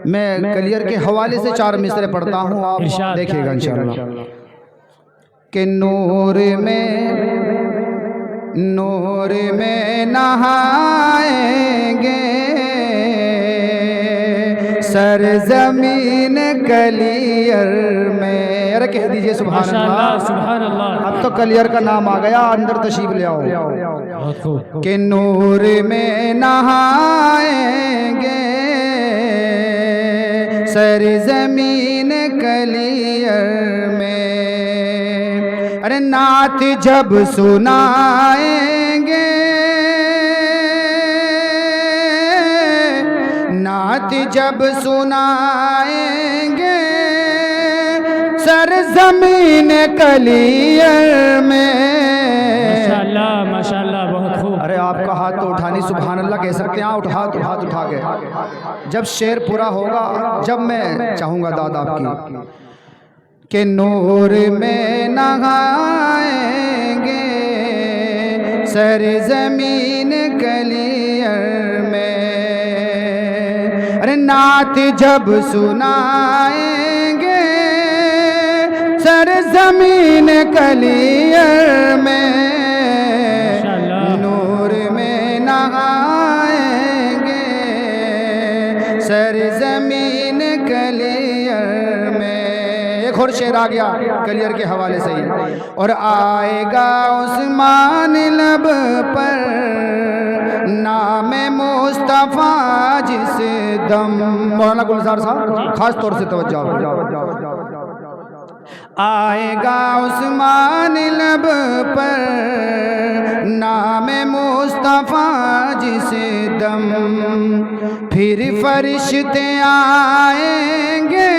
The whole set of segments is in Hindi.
मैं कलियर के हवाले से 4 मिसरे पढ़ता हूँ, आप देखिएगा इंशाअल्लाह। कि नूर में नहाएंगे सरजमीन कलियर में। अरे कह दीजिए सुभान अल्लाह, सुभान अल्लाह। अब तो कलियर का नाम आ गया, अंदर तशरीफ ले आओ। कि नूर में नहाएंगे सरजमीन कलियर में। अरे नात जब सुनाएंगे, नात जब सुनाएंगे सरजमीन कलियर में। माशाअल्लाह माशाअल्लाह, बहुत खूब। अरे आपका हाथ तो उठा नहीं, सुभान अल्लाह कह सकते हैं, हाथ उठा के। जब शेर पूरा होगा, जब मैं चाहूँगा दादा आपकी। कि नूर में नहाएंगे सरजमीन कलियर में। अरे नात जब सुनाएंगे सरजमीन कलियर में। नूर में नहाएंगे सरजमीन कलियर में। एक और शेर आ गया कलियर के हवाले से ही। और आएगा उस्मान लब पर नाम मुस्तफ़ा जिस दम। मौलाना गुलजार साहब खास तौर से तवज्जो। आएगा उस्मान लब पर नाम मुस्तफ़ा जिस दम। फिर फरिश्ते आएंगे,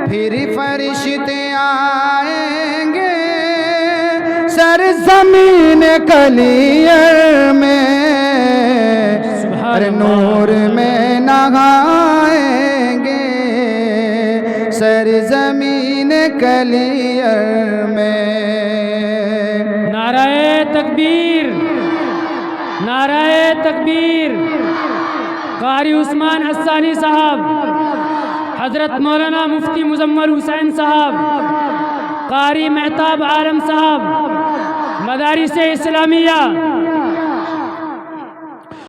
फिर फरिश्ते आएंगे सरजमीन कलियर में। अरे नूर में नहाएंगे सरजमीन कलियर में। नाराए तकबीर, नाराए तकबीर। कारी उस्मान हस्सानी साहब, हजरत मौलाना मुफ्ती मुजम्मल हुसैन साहब, कारी मेहताब आलम साहब, मदारिस इस्लामिया